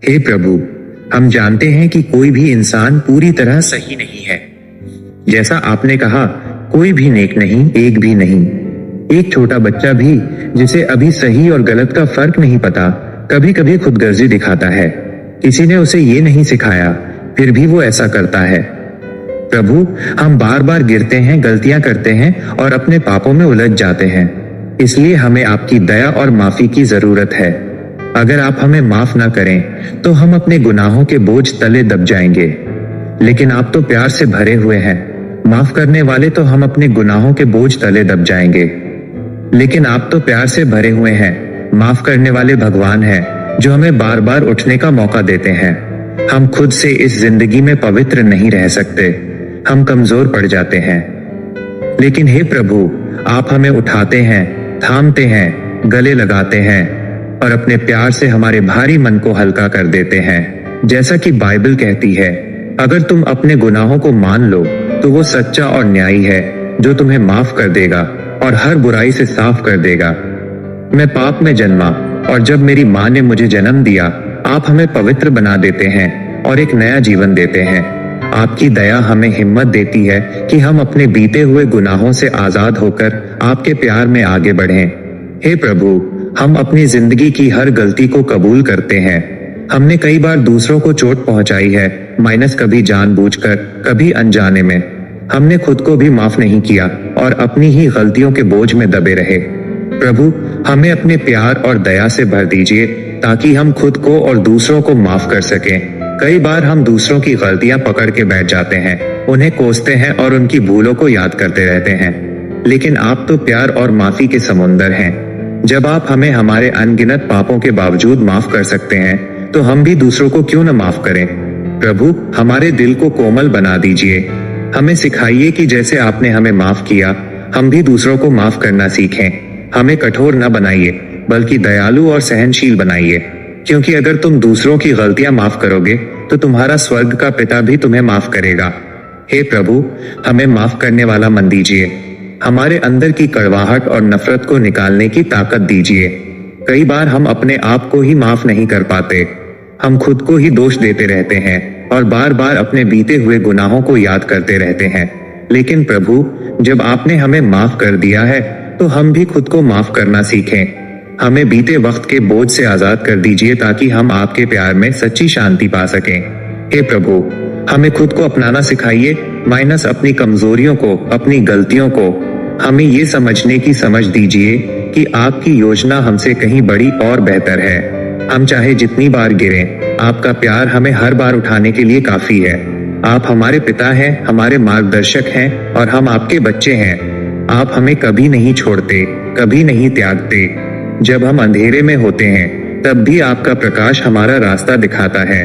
हे प्रभु, हम जानते हैं कि कोई भी इंसान पूरी तरह सही नहीं है। जैसा आपने कहा, कोई भी नेक नहीं, एक भी नहीं। एक छोटा बच्चा भी जिसे अभी सही और गलत का फर्क नहीं पता, कभी कभी खुदगर्जी दिखाता है। किसी ने उसे ये नहीं सिखाया, फिर भी वो ऐसा करता है। प्रभु, हम बार बार गिरते हैं, गलतियां करते हैं और अपने पापों में उलझ जाते हैं। इसलिए हमें आपकी दया और माफी की जरूरत है। अगर आप हमें माफ ना करें तो हम अपने गुनाहों के बोझ तले दब जाएंगे। लेकिन आप तो प्यार से भरे हुए हैं, माफ करने वाले, तो हम अपने गुनाहों के बोझ तले दब जाएंगे। लेकिन आप तो प्यार से भरे हुए हैं, माफ करने वाले भगवान हैं जो हमें बार बार उठने का मौका देते हैं। हम खुद से इस जिंदगी में पवित्र नहीं रह सकते, हम कमजोर पड़ जाते हैं। लेकिन हे प्रभु, आप हमें उठाते हैं, थामते हैं, गले लगाते हैं और अपने प्यार से हमारे भारी मन को हल्का कर देते हैं। जैसा कि बाइबल कहती है, अगर तुम अपने गुनाहों को मान लो तो वो सच्चा और न्यायी है जो तुम्हें माफ कर देगा और हर बुराई से साफ कर देगा। मैं पाप में जन्मा और जब मेरी माँ ने मुझे जन्म दिया, आप हमें पवित्र बना देते हैं और एक नया जीवन देते हैं। आपकी दया हमें हिम्मत देती है कि हम अपने बीते हुए गुनाहों से आजाद होकर आपके प्यार में आगे बढ़ें। हे प्रभु, हम अपनी जिंदगी की हर गलती को कबूल करते हैं। हमने कई बार दूसरों को चोट पहुंचाई है, माइनस कभी जानबूझकर, कभी अनजाने में। हमने खुद को भी माफ नहीं किया और अपनी ही गलतियों के बोझ में दबे रहे। प्रभु, हमें अपने प्यार और दया से भर दीजिए ताकि हम खुद को और दूसरों को माफ कर सकें। कई बार हम दूसरों की गलतियां पकड़ के बैठ जाते हैं, उन्हें कोसते हैं और उनकी भूलों को याद करते रहते हैं। लेकिन आप तो प्यार और माफी के समुंदर हैं। जब आप हमें हमारे अनगिनत पापों के बावजूद माफ कर सकते हैं, तो हम भी दूसरों को क्यों न माफ करें। प्रभु, हमारे दिल को कोमल बना दीजिए। हमें सिखाइए कि जैसे आपने हमें माफ किया, हम भी दूसरों को माफ करना सीखें। हमें कठोर न बनाइए, बल्कि दयालु और सहनशील बनाइए, क्योंकि अगर तुम दूसरों की गलतियां माफ करोगे तो तुम्हारा स्वर्ग का पिता भी तुम्हें माफ करेगा। हे प्रभु, हमें माफ करने वाला मन दीजिए। हमारे अंदर की कड़वाहट और नफरत को निकालने की ताकत दीजिए। कई बार हम अपने आप को ही माफ नहीं कर पाते, हम खुद को ही दोष देते रहते हैं और बार बार अपने बीते हुए गुनाहों को याद करते रहते हैं। लेकिन प्रभु, जब आपने हमें माफ कर दिया है तो हम भी खुद को माफ करना सीखें। हमें बीते वक्त के बोझ से आजाद कर दीजिए ताकि हम आपके प्यार में सच्ची शांति पा सकें। हे प्रभु, हमें खुद को अपनाना सिखाइए, माइनस अपनी कमजोरियों को, अपनी गलतियों को। हमें ये समझने की समझ दीजिए कि आपकी योजना हमसे कहीं बड़ी और बेहतर है। हम चाहे जितनी बार गिरें, आपका प्यार हमें हर बार उठाने के लिए काफी है। आप हमारे पिता हैं, हमारे मार्गदर्शक हैं और हम आपके बच्चे हैं। आप हमें कभी नहीं छोड़ते, कभी नहीं त्यागते। जब हम अंधेरे में होते हैं, तब भी आपका प्रकाश हमारा रास्ता दिखाता है।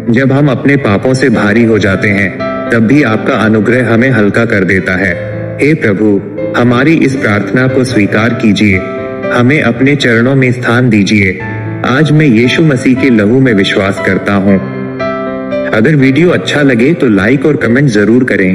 जब हम अपने पापों से भारी हो जाते हैं, तब भी आपका अनुग्रह हमें हल्का कर देता है। हे प्रभु, हमारी इस प्रार्थना को स्वीकार कीजिए, हमें अपने चरणों में स्थान दीजिए। आज मैं यीशु मसीह के लहू में विश्वास करता हूँ। अगर वीडियो अच्छा लगे तो लाइक और कमेंट जरूर करें।